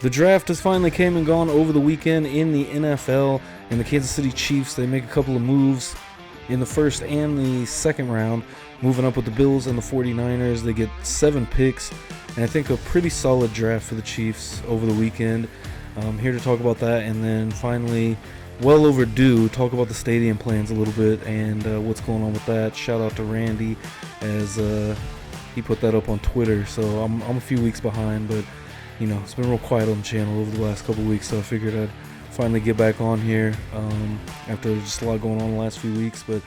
The draft has finally came and gone over the weekend in the NFL, and the Kansas City Chiefs, they make a couple of moves in the first and the second round, moving up with the Bills and the 49ers. They get 7 picks, and I think a pretty solid draft for the Chiefs over the weekend. I'm here to talk about that, and then finally, well overdue, talk about the stadium plans a little bit and what's going on with that. Shout out to Randy as he put that up on Twitter, so I'm a few weeks behind, but you know, it's been real quiet on the channel over the last couple of weeks, so I figured I'd finally get back on here after just a lot going on the last few weeks. But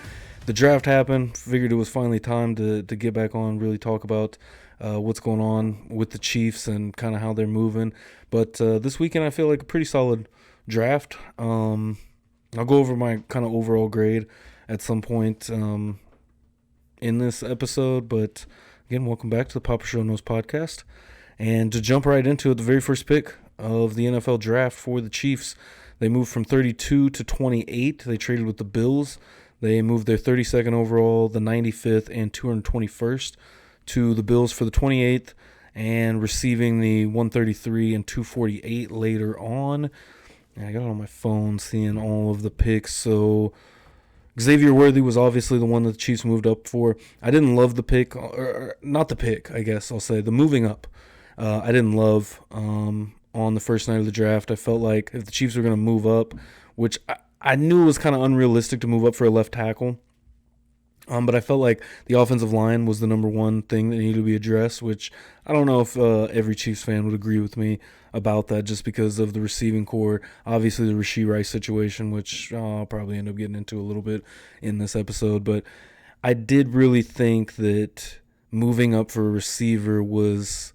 the draft happened. Figured it was finally time to get back on, really talk about what's going on with the Chiefs and kind of how they're moving. But this weekend I feel like a pretty solid draft. I'll go over my kind of overall grade at some point in this episode. But again, welcome back to the Papa Show Knows podcast. And to jump right into it, the very first pick of the NFL draft for the Chiefs, they moved from 32 to 28. They traded with the Bills. They moved their 32nd overall, the 95th, and 221st to the Bills for the 28th, and receiving the 133 and 248 later on. And I got it on my phone seeing all of the picks. So Xavier Worthy was obviously the one that the Chiefs moved up for. I didn't love the pick, or not the pick, I guess I'll say, the moving up. I didn't love on the first night of the draft. I felt like if the Chiefs were going to move up, which I knew it was kind of unrealistic to move up for a left tackle, but I felt like the offensive line was the number one thing that needed to be addressed, which I don't know if every Chiefs fan would agree with me about that, just because of the receiving core. Obviously, the Rashee Rice situation, which I'll probably end up getting into a little bit in this episode, but I did really think that moving up for a receiver was,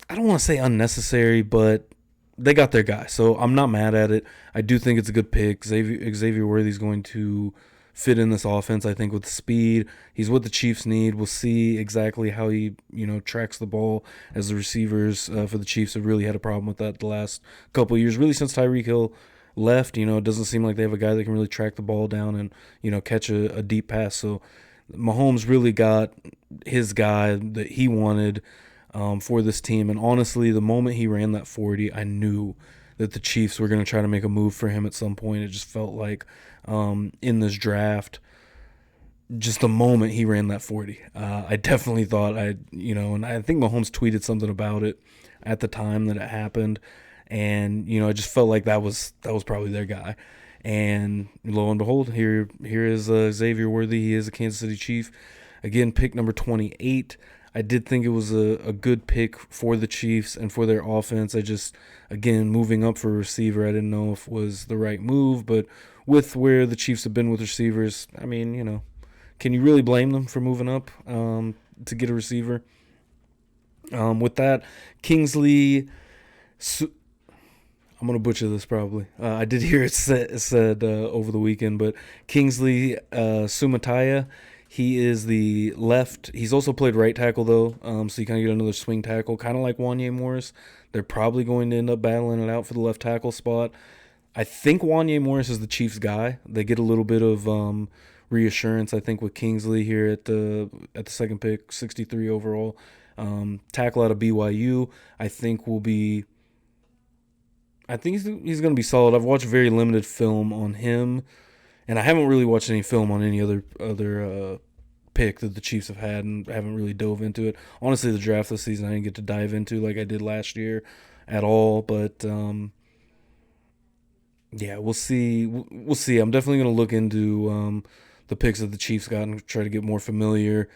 I don't want to say unnecessary, but they got their guy, so I'm not mad at it. I do think it's a good pick. Xavier Worthy's going to fit in this offense, I think, with the speed. He's what the Chiefs need. We'll see exactly how he, tracks the ball, as the receivers for the Chiefs have really had a problem with that the last couple of years, really since Tyreek Hill left. It doesn't seem like they have a guy that can really track the ball down and, catch a deep pass. So Mahomes really got his guy that he wanted for this team. And honestly, the moment he ran that 40, I knew that the Chiefs were going to try to make a move for him at some point. It just felt like in this draft, just the moment he ran that 40, I definitely thought and I think Mahomes tweeted something about it at the time that it happened. And, I just felt like that was probably their guy. And lo and behold, here is Xavier Worthy. He is a Kansas City Chief. Again, pick number 28. I did think it was a good pick for the Chiefs and for their offense. I just, again, moving up for a receiver, I didn't know if it was the right move. But with where the Chiefs have been with receivers, I mean, can you really blame them for moving up to get a receiver? With that, Kingsley, I'm going to butcher this probably. I did hear it said over the weekend, but Kingsley Sumataya. He is the left. He's also played right tackle, though, so you kind of get another swing tackle, kind of like Wanya Morris. They're probably going to end up battling it out for the left tackle spot. I think Wanya Morris is the Chiefs' guy. They get a little bit of reassurance, I think, with Kingsley here at the second pick, 63 overall. Tackle out of BYU, I think he's going to be solid. I've watched very limited film on him, and I haven't really watched any film on any other pick that the Chiefs have had, and haven't really dove into it. Honestly, the draft this season I didn't get to dive into like I did last year at all. But yeah, we'll see. We'll see. I'm definitely going to look into the picks that the Chiefs got and try to get more familiar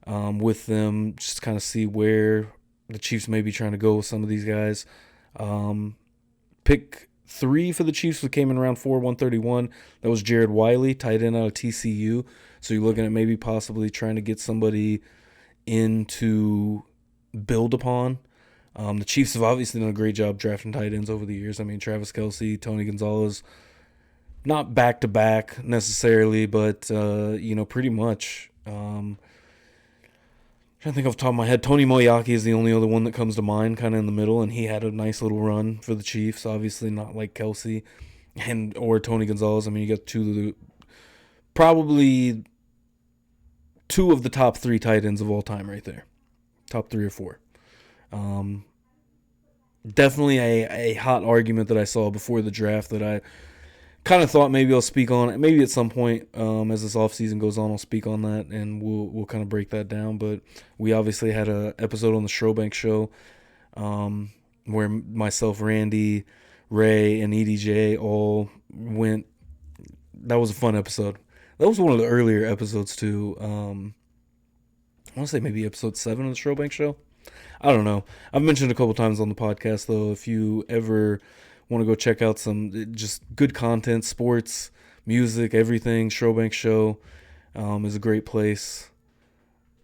with them. Just kind of see where the Chiefs may be trying to go with some of these guys. Pick 3 for the Chiefs came in round 4, 131. That was Jared Wiley, tight end out of TCU. So you're looking at maybe possibly trying to get somebody in to build upon. The Chiefs have obviously done a great job drafting tight ends over the years. I mean, Travis Kelce, Tony Gonzalez, not back-to-back necessarily, but, pretty much. I'm trying to think off the top of my head. Tony Moyaki is the only other one that comes to mind, kind of in the middle, and he had a nice little run for the Chiefs. Obviously not like Kelce or Tony Gonzalez. I mean, you got probably two of the top 3 tight ends of all time right there. Top 3 or 4. definitely a hot argument that I saw before the draft that I kind of thought maybe I'll speak on. Maybe at some point, as this offseason goes on, I'll speak on that and we'll kind of break that down. But we obviously had a episode on the Schrobank show, where myself, Randy, Ray, and EDJ all went. That was a fun episode. That was one of the earlier episodes too. I want to say maybe episode 7 of the Schrobank show. I don't know. I've mentioned a couple times on the podcast though. If you ever want to go check out some just good content, sports, music, everything, Schrobank show is a great place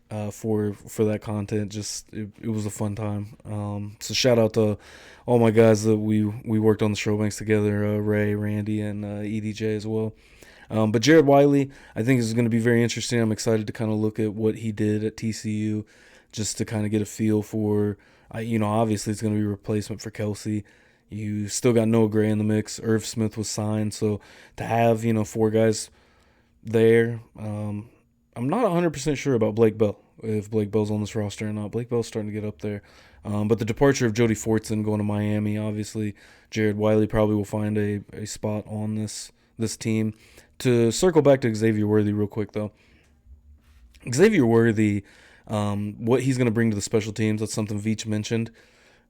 for that content. Just it was a fun time. So shout out to all my guys that we worked on the Schrobanks together, Ray, Randy, and EDJ as well. But Jared Wiley, I think is going to be very interesting. I'm excited to kind of look at what he did at TCU, just to kind of get a feel for, obviously it's going to be a replacement for Kelsey. You still got Noah Gray in the mix. Irv Smith was signed, so to have 4 guys there, I'm not 100% sure about Blake Bell, if Blake Bell's on this roster or not. Blake Bell's starting to get up there. But the departure of Jody Fortson going to Miami, obviously Jared Wiley probably will find a spot on this team. To circle back to Xavier Worthy real quick, though. Xavier Worthy, what he's going to bring to the special teams, that's something Veach mentioned.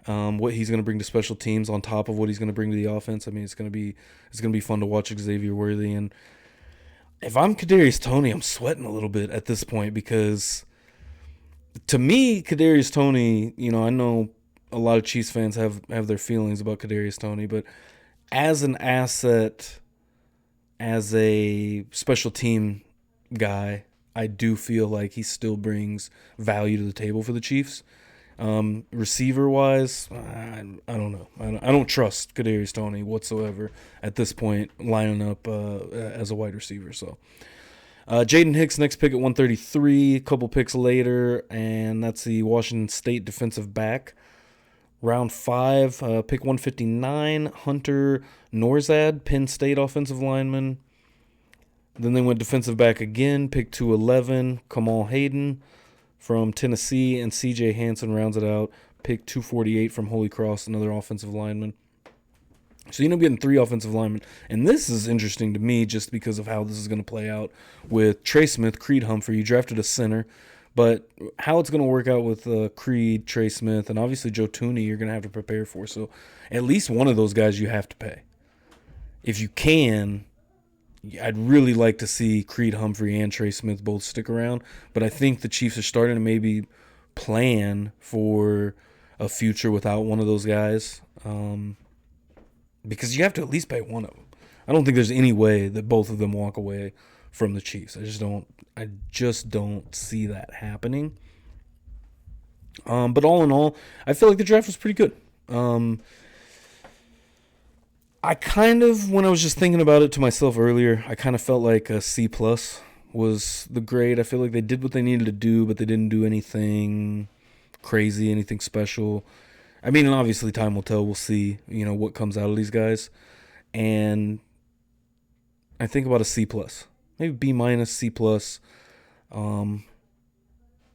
What he's going to bring to special teams on top of what he's going to bring to the offense. I mean, it's going to be fun to watch Xavier Worthy. And if I'm Kadarius Toney, I'm sweating a little bit at this point because to me, Kadarius Toney, I know a lot of Chiefs fans have their feelings about Kadarius Toney, but as an asset, as a special team guy, I do feel like he still brings value to the table for the Chiefs. Receiver wise, I don't know. I don't trust Kadarius Toney whatsoever at this point, lining up as a wide receiver. So, Jaden Hicks next pick at 133. A couple picks later, and that's the Washington State defensive back. Round 5, pick 159. Hunter Norzad, Penn State offensive lineman. Then they went defensive back again, pick 211. Kamal Hayden from Tennessee, and C.J. Hansen rounds it out. Pick 248 from Holy Cross, another offensive lineman. So you end up getting 3 offensive linemen. And this is interesting to me just because of how this is going to play out with Trey Smith, Creed Humphrey. You drafted a center, but how it's going to work out with Creed, Trey Smith, and obviously Joe Tooney, you're going to have to prepare for. So at least one of those guys you have to pay. If you can, I'd really like to see Creed Humphrey and Trey Smith both stick around, but I think the Chiefs are starting to maybe plan for a future without one of those guys, because you have to at least pay one of them. I don't think there's any way that both of them walk away from the Chiefs. I just don't see that happening. But all in all, I feel like the draft was pretty good. I kind of, when I was just thinking about it to myself earlier, I kind of felt like a C+ was the grade. I feel like they did what they needed to do, but they didn't do anything crazy, anything special. I mean, and obviously time will tell. We'll see, what comes out of these guys. And I think about a C+, maybe B-, C+. But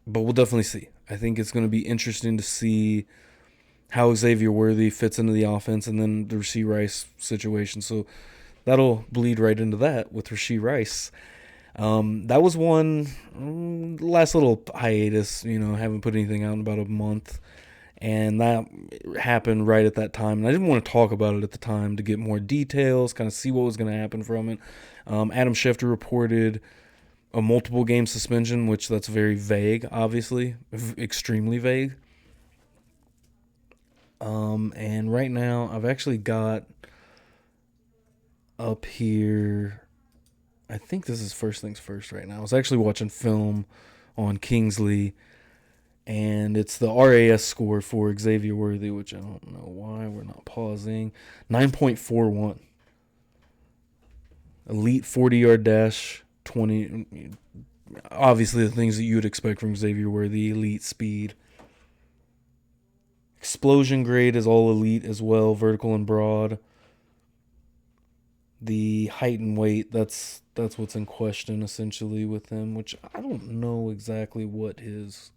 we'll definitely see. I think it's going to be interesting to see how Xavier Worthy fits into the offense, and then the Rashee Rice situation. So that'll bleed right into that with Rashee Rice. That was one last little hiatus, haven't put anything out in about a month. And that happened right at that time. And I didn't want to talk about it at the time to get more details, kind of see what was going to happen from it. Adam Schefter reported a multiple game suspension, which that's very vague, obviously, extremely vague. And right now I've actually got up here, I think this is first things first right now. I was actually watching film on Kingsley, and it's the RAS score for Xavier Worthy, which I don't know why we're not pausing. 9.41. Elite 40-yard dash, 20. Obviously the things that you would expect from Xavier Worthy, elite speed. Explosion grade is all elite as well, vertical and broad. The height and weight, that's what's in question essentially with him, which I don't know exactly what his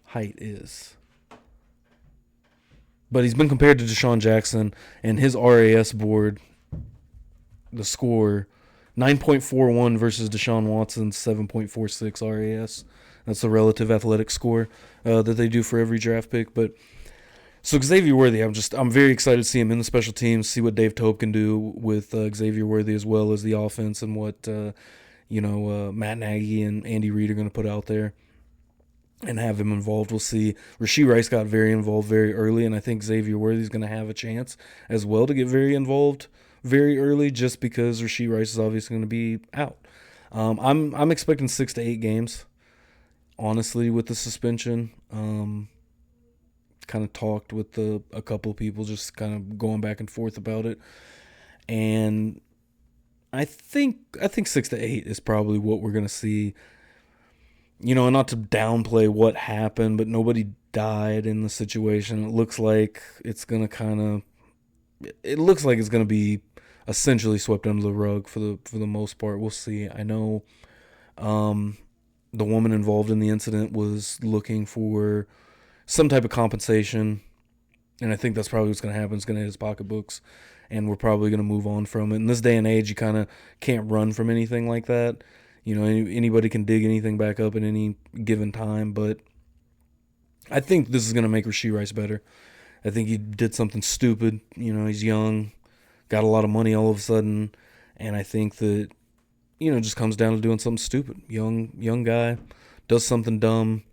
height is. But he's been compared to Deshaun Jackson, and his RAS board, the score, 9.41 versus Deshaun Watson's 7.46 RAS. That's the relative athletic score that they do for every draft pick. But so Xavier Worthy, I'm very excited to see him in the special teams, see what Dave Tope can do with Xavier Worthy as well as the offense and what Matt Nagy and Andy Reid are going to put out there and have him involved. We'll see. Rashee Rice got very involved very early, and I think Xavier Worthy is going to have a chance as well to get very involved very early, just because Rashee Rice is obviously going to be out. I'm expecting 6 to 8 games, honestly, with the suspension. Kind of talked with a couple of people, just kind of going back and forth about it, and I think 6 to 8 is probably what we're going to see. Not to downplay what happened, but nobody died in the situation. It looks like it's going to be essentially swept under the rug for the most part. We'll see. I know the woman involved in the incident was looking for some type of compensation, and I think that's probably what's going to happen. It's going to hit his pocketbooks, and we're probably going to move on from it. In this day and age, you kind of can't run from anything like that. Anybody can dig anything back up at any given time, but I think this is going to make Rashee Rice better. I think he did something stupid. He's young, got a lot of money all of a sudden, and I think that, it just comes down to doing something stupid. Young guy, does something dumb,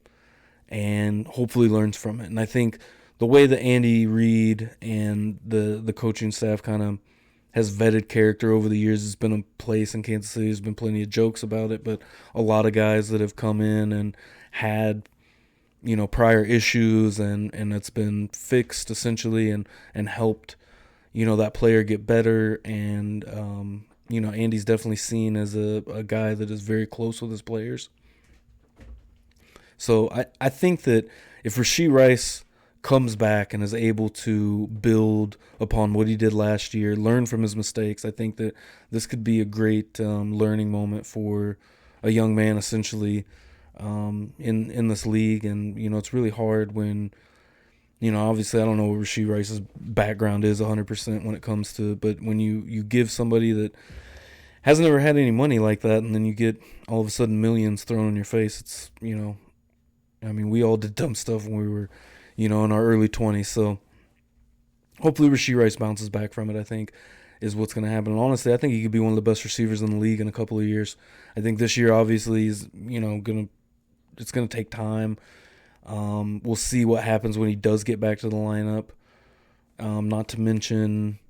and hopefully learns from it. And I think the way that Andy Reid and the coaching staff kind of has vetted character over the years. It's been a place in Kansas City. There's been plenty of jokes about it, but a lot of guys that have come in and had, prior issues and it's been fixed essentially and helped, that player get better. And, Andy's definitely seen as a guy that is very close with his players. So I think that if Rashee Rice comes back and is able to build upon what he did last year, learn from his mistakes, I think that this could be a great learning moment for a young man, essentially, in this league. And, it's really hard when, obviously I don't know what Rashee Rice's background is 100% when it comes to, but when you give somebody that hasn't ever had any money like that, and then you get all of a sudden millions thrown in your face, it's, we all did dumb stuff when we were, in our early 20s. So hopefully Rashee Rice bounces back from it, I think, is what's going to happen. And honestly, I think he could be one of the best receivers in the league in a couple of years. I think this year, obviously, is, it's going to take time. We'll see what happens when he does get back to the lineup. Not to mention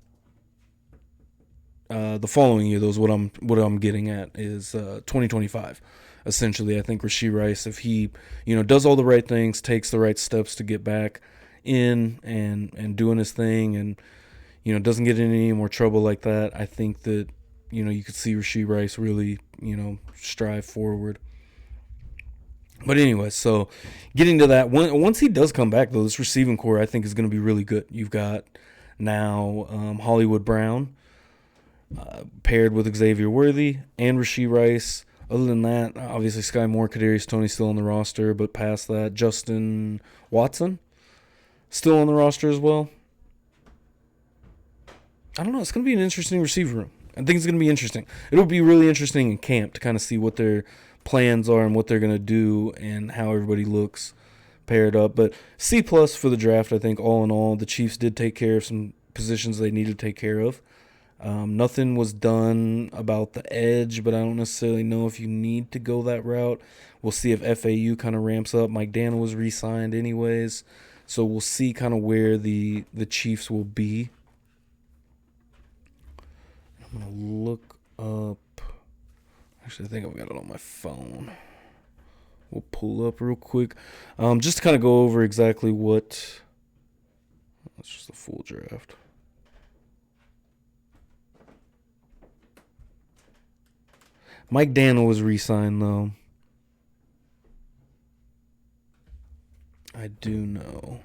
the following year, though, is what I'm getting at is 2025. Essentially, I think Rashee Rice, if he, does all the right things, takes the right steps to get back in and doing his thing, and doesn't get in any more trouble like that, I think that you could see Rashee Rice really strive forward. But anyway, so getting to that, once he does come back, though, this receiving core I think is going to be really good. You've got now Hollywood Brown paired with Xavier Worthy and Rashee Rice. Other than that, obviously Sky Moore, Kadarius Toney still on the roster, but past that, Justin Watson still on the roster as well. I don't know. It's going to be an interesting receiver room. I think it's going to be interesting. It'll be really interesting in camp to kind of see what their plans are and what they're going to do and how everybody looks paired up. But C+ for the draft, I think, all in all. The Chiefs did take care of some positions they needed to take care of. Nothing was done about the edge, but I don't necessarily know if you need to go that route. We'll see if FAU kind of ramps up. Mike Dana was re-signed anyways, so we'll see kind of where the Chiefs will be. I'm going to look up. Actually, I think I've got it on my phone. We'll pull up real quick. Just to kind of go over exactly what. That's just the full draft. Mike Dana was re-signed, though. I do know.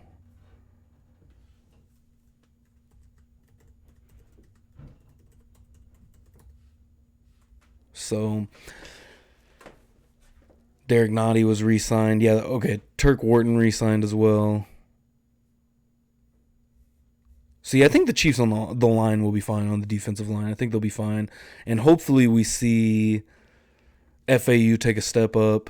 So, Derek Nottie was re-signed. Yeah, okay. Turk Wharton re-signed as well. So, yeah, I think the Chiefs on the line will be fine, on the defensive line. I think they'll be fine. And hopefully we see FAU take a step up.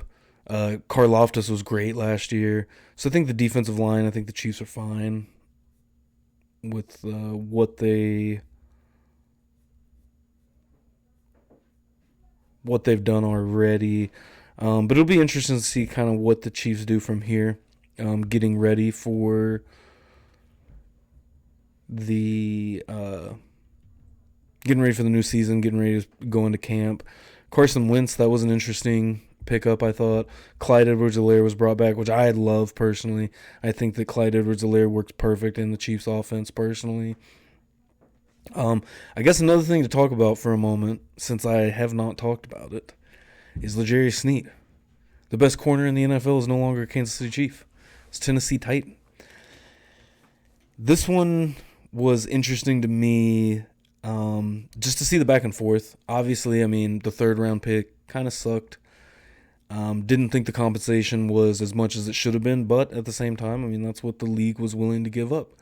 Karlaftis was great last year. So I think the defensive line, I think the Chiefs are fine with what they've done already. But it'll be interesting to see kind of what the Chiefs do from here, getting ready for the new season, getting ready to go into camp. Carson Wentz, that was an interesting pickup, I thought. Clyde Edwards-Helaire was brought back, which I love personally. I think that Clyde Edwards-Helaire works perfect in the Chiefs offense personally. I guess another thing to talk about for a moment, since I have not talked about it, is L'Jarius Sneed. The best corner in the NFL is no longer a Kansas City Chief. It's Tennessee Titan. This one was interesting to me, just to see the back and forth. Obviously, I mean, the third-round pick kind of sucked. Didn't think the compensation was as much as it should have been, but at the same time, I mean, that's what the league was willing to give up.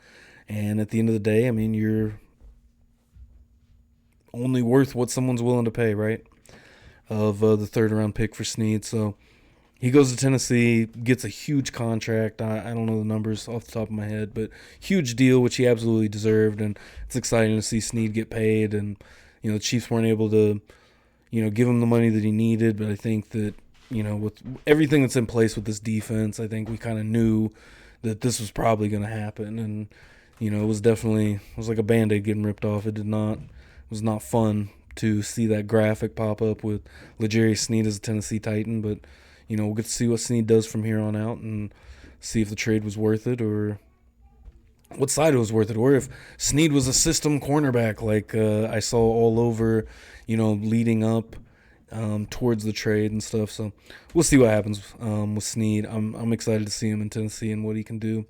And at the end of the day, I mean, you're only worth what someone's willing to pay, right? Of the third-round pick for Sneed. So he goes to Tennessee, gets a huge contract. I don't know the numbers off the top of my head, but huge deal, which he absolutely deserved. And it's exciting to see Sneed get paid. And, you know, the Chiefs weren't able to, you know, give him the money that he needed. But I think that, you know, with everything that's in place with this defense, I think we kind of knew that this was probably going to happen. And, you know, it was like a Band-Aid getting ripped off. It was not fun to see that graphic pop up with L'Jarius Sneed as a Tennessee Titan. But, you know, we'll get to see what Sneed does from here on out and see if the trade was worth it, or what side it was worth it, or if Sneed was a system cornerback like I saw all over, you know, leading up towards the trade and stuff. So we'll see what happens with Sneed. I'm excited to see him in Tennessee and what he can do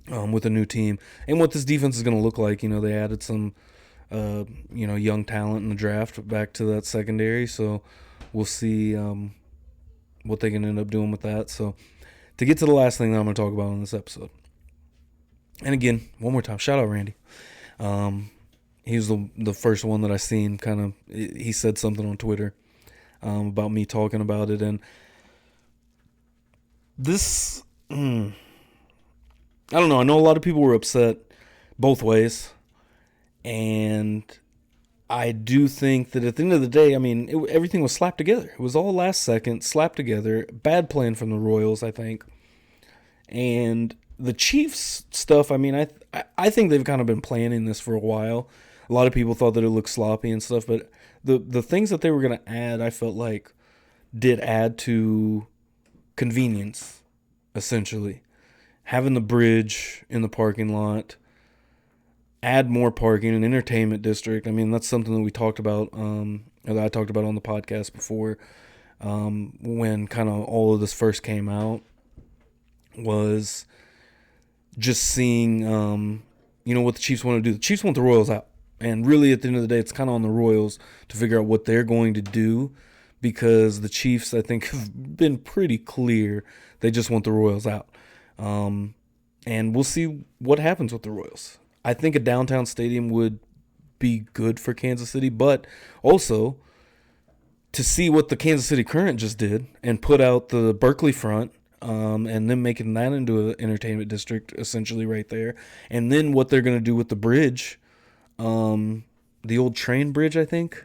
with a new team and what this defense is going to look like. You know, they added some you know, young talent in the draft back to that secondary, so we'll see what they can end up doing with that. So to get to the last thing that I'm going to talk about in this episode, and again, one more time, shout out Randy. He was the first one that I seen kind of, he said something on Twitter about me talking about it. And this, I don't know. I know a lot of people were upset both ways. And I do think that at the end of the day, I mean, everything was slapped together. It was all last second, slapped together. Bad plan from the Royals, I think. And the Chiefs stuff, I mean, I think they've kind of been planning this for a while. A lot of people thought that it looked sloppy and stuff, but the things that they were going to add, I felt like did add to convenience, essentially. Having the bridge in the parking lot, add more parking, an entertainment district. I mean, that's something that we talked about, or that I talked about on the podcast before, when kind of all of this first came out, was just seeing, you know, what the Chiefs want to do. The Chiefs want the Royals out. And really, at the end of the day, it's kind of on the Royals to figure out what they're going to do, because the Chiefs, I think, have been pretty clear they just want the Royals out. And we'll see what happens with the Royals. I think a downtown stadium would be good for Kansas City, but also to see what the Kansas City Current just did and put out the Berkeley front, and then making that into an entertainment district essentially right there, and then what they're going to do with the bridge, the old train bridge, I think.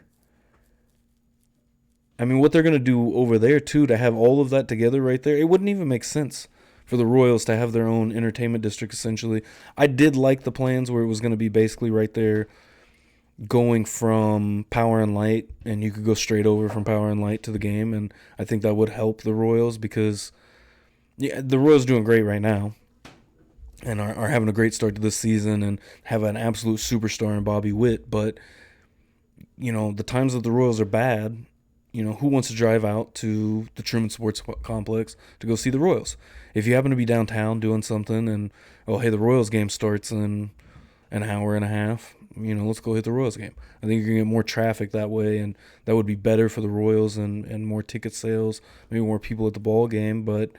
I mean, what they're going to do over there too, to have all of that together right there, it wouldn't even make sense for the Royals to have their own entertainment district, essentially. I did like the plans where it was going to be basically right there going from Power and Light, and you could go straight over from Power and Light to the game, and I think that would help the Royals, because yeah, the Royals are doing great right now and are having a great start to this season and have an absolute superstar in Bobby Witt. But, you know, the times that the Royals are bad, you know, who wants to drive out to the Truman Sports Complex to go see the Royals? If you happen to be downtown doing something and, oh, hey, the Royals game starts in an hour and a half, you know, let's go hit the Royals game. I think you're going to get more traffic that way, and that would be better for the Royals and more ticket sales, maybe more people at the ball game. But,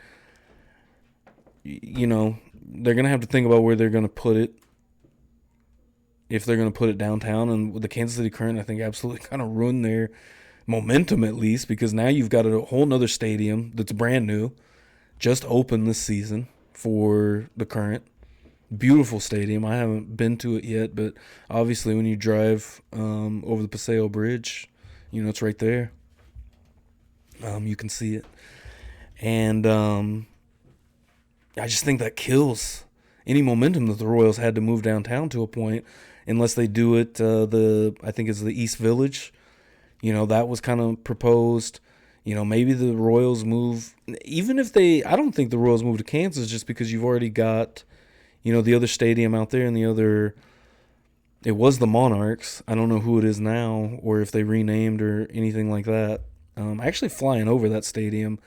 you know, they're going to have to think about where they're going to put it if they're going to put it downtown. And with the Kansas City Current, I think absolutely kind of ruined their momentum, at least, because now you've got a whole nother stadium that's brand new, just opened this season for the Current. Beautiful stadium. I haven't been to it yet, but obviously when you drive over the Paseo Bridge, it's right there. You can see it. And I just think that kills any momentum that the Royals had to move downtown to a point, unless they do it, I think it's the East Village. That was kind of proposed. Maybe the Royals move, even if I don't think the Royals move to Kansas, just because you've already got, the other stadium out there, and it was the Monarchs. I don't know who it is now, or if they renamed or anything like that. Actually flying over that stadium,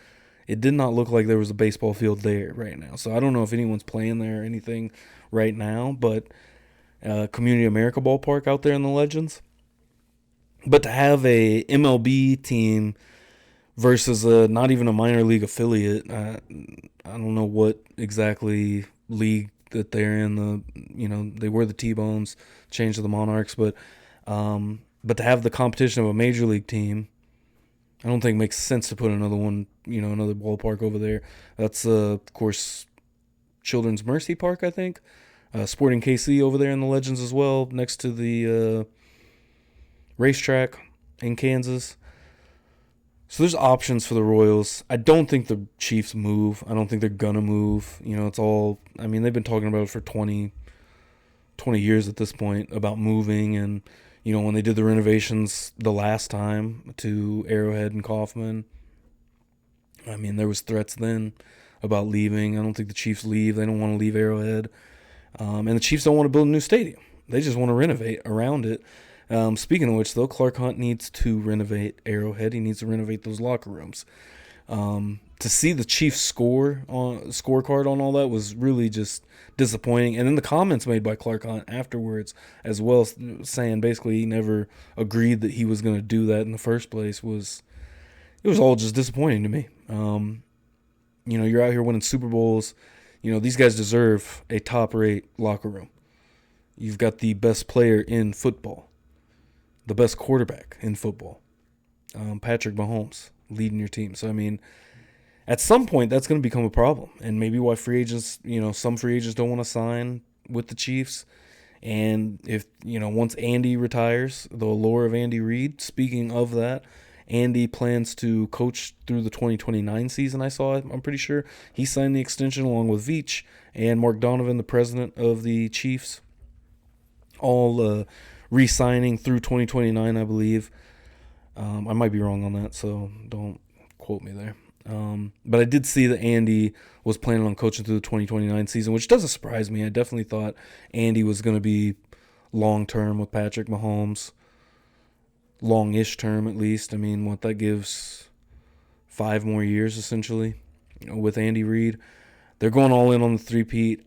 it did not look like there was a baseball field there right now. So I don't know if anyone's playing there or anything right now, but Community America Ballpark out there in the Legends. But to have a MLB team versus not even a minor league affiliate, I don't know what exactly league that they're in. They were the T-Bones, changed to the Monarchs, but to have the competition of a major league team, I don't think it makes sense to put another one, another ballpark over there. That's, of course, Children's Mercy Park, I think. Sporting KC over there in the Legends as well, next to the racetrack in Kansas. So there's options for the Royals. I don't think the Chiefs move. I don't think they're going to move. It's all, they've been talking about it for 20 years at this point, about moving. And, when they did the renovations the last time to Arrowhead and Kauffman, there was threats then about leaving. I don't think the Chiefs leave. They don't want to leave Arrowhead. And the Chiefs don't want to build a new stadium. They just want to renovate around it. Speaking of which, though, Clark Hunt needs to renovate Arrowhead. He needs to renovate those locker rooms. To see the Chiefs scorecard on all that was really just disappointing. And then the comments made by Clark Hunt afterwards as well, saying basically he never agreed that he was going to do that in the first place, it was all just disappointing to me. You're out here winning Super Bowls. These guys deserve a top-rate locker room. You've got the best player in football, the best quarterback in football, Patrick Mahomes, leading your team. So, at some point, that's going to become a problem. And maybe why free agents, some free agents don't want to sign with the Chiefs. And if, once Andy retires, the allure of Andy Reid, speaking of that, Andy plans to coach through the 2029 season, I'm pretty sure. He signed the extension along with Veach and Mark Donovan, the president of the Chiefs, all re-signing through 2029, I believe. I might be wrong on that, so don't quote me there. But I did see that Andy was planning on coaching through the 2029 season, which doesn't surprise me. I definitely thought Andy was going to be long-term with Patrick Mahomes. Long-ish term, at least. What that gives 5 more years, essentially, with Andy Reid. They're going all in on the three-peat.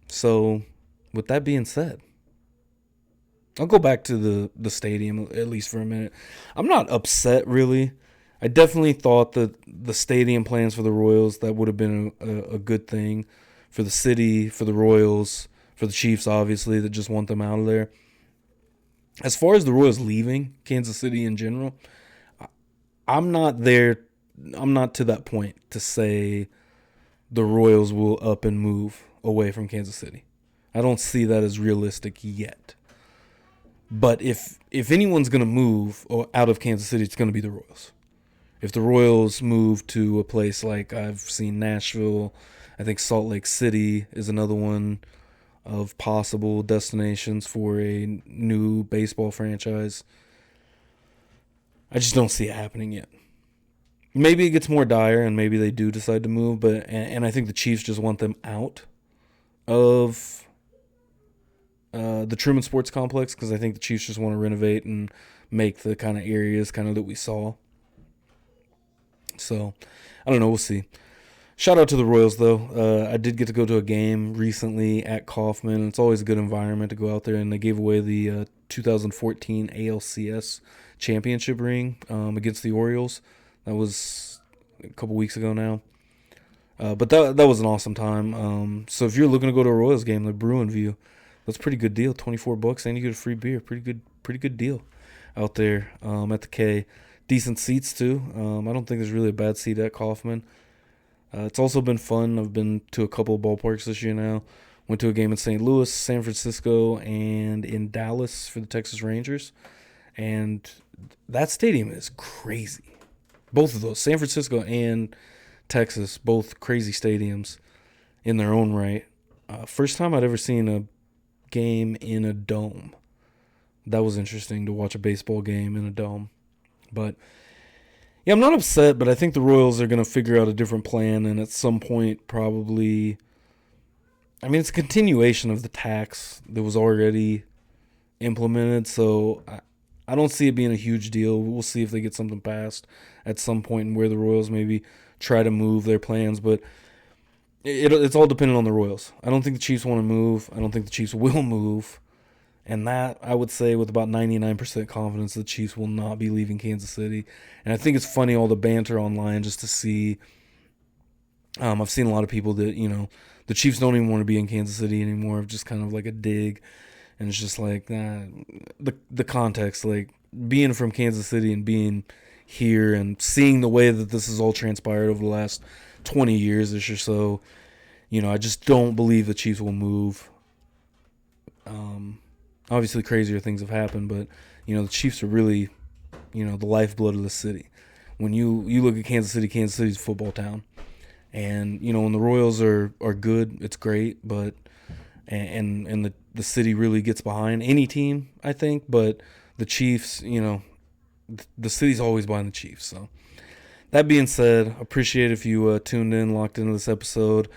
So, with that being said, I'll go back to the stadium, at least for a minute. I'm not upset, really. I definitely thought that the stadium plans for the Royals, that would have been a good thing for the city, for the Royals, for the Chiefs, obviously, that just want them out of there. As far as the Royals leaving Kansas City in general, I'm not to that point to say the Royals will up and move away from Kansas City. I don't see that as realistic yet. But if anyone's going to move out of Kansas City, it's going to be the Royals. If the Royals move to a place like I've seen Nashville, I think Salt Lake City is another one of possible destinations for a new baseball franchise. I just don't see it happening yet. Maybe it gets more dire and maybe they do decide to move, but I think the Chiefs just want them out of the Truman Sports Complex, because I think the Chiefs just want to renovate and make the kind of areas that we saw. So, I don't know. We'll see. Shout out to the Royals, though. I did get to go to a game recently at Kauffman. It's always a good environment to go out there, and they gave away the 2014 ALCS championship ring against the Orioles. That was a couple weeks ago now. But that was an awesome time. So if you're looking to go to a Royals game, the Bruin View, That's a pretty good deal. $24, and you get a free beer. Pretty good deal out there at the K. Decent seats too. I don't think there's really a bad seat at Kauffman. It's also been fun. I've been to a couple of ballparks this year now. Went to a game in St. Louis, San Francisco, and in Dallas for the Texas Rangers. And that stadium is crazy. Both of those, San Francisco and Texas, both crazy stadiums in their own right. First time I'd ever seen a game in a dome. That was interesting to watch a baseball game in a dome. But yeah, I'm not upset, but I think the Royals are going to figure out a different plan, and at some point probably, I mean, it's a continuation of the tax that was already implemented, so I don't see it being a huge deal. We'll see if they get something passed at some point and where the Royals maybe try to move their plans, but it's all dependent on the Royals. I don't think the Chiefs want to move. I don't think the Chiefs will move. And that, I would say with about 99% confidence, the Chiefs will not be leaving Kansas City. And I think it's funny, all the banter online, just to see. I've seen a lot of people that, the Chiefs don't even want to be in Kansas City anymore, just kind of like a dig. And it's just like, the context, like being from Kansas City and being here and seeing the way that this has all transpired over the last 20 years-ish or so, I just don't believe the Chiefs will move. Obviously, crazier things have happened, but, the Chiefs are really, the lifeblood of the city. When you look at Kansas City's a football town. And, when the Royals are good, it's great, but and the city really gets behind any team, I think, but the Chiefs, the city's always behind the Chiefs. So that being said, appreciate if you tuned in, locked into this episode.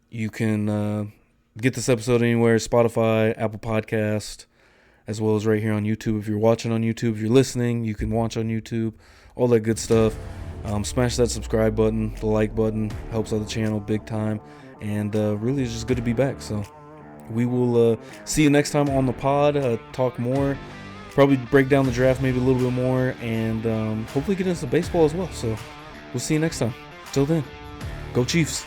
You can get this episode anywhere, Spotify, Apple Podcast, as well as right here on YouTube. If you're watching on YouTube, if you're listening, you can watch on YouTube, all that good stuff. Smash that subscribe button, the like button, helps out the channel big time. And really, it's just good to be back. So we will see you next time on the pod, talk more, probably break down the draft maybe a little bit more, and hopefully get into baseball as well. So we'll see you next time. Till then, go Chiefs.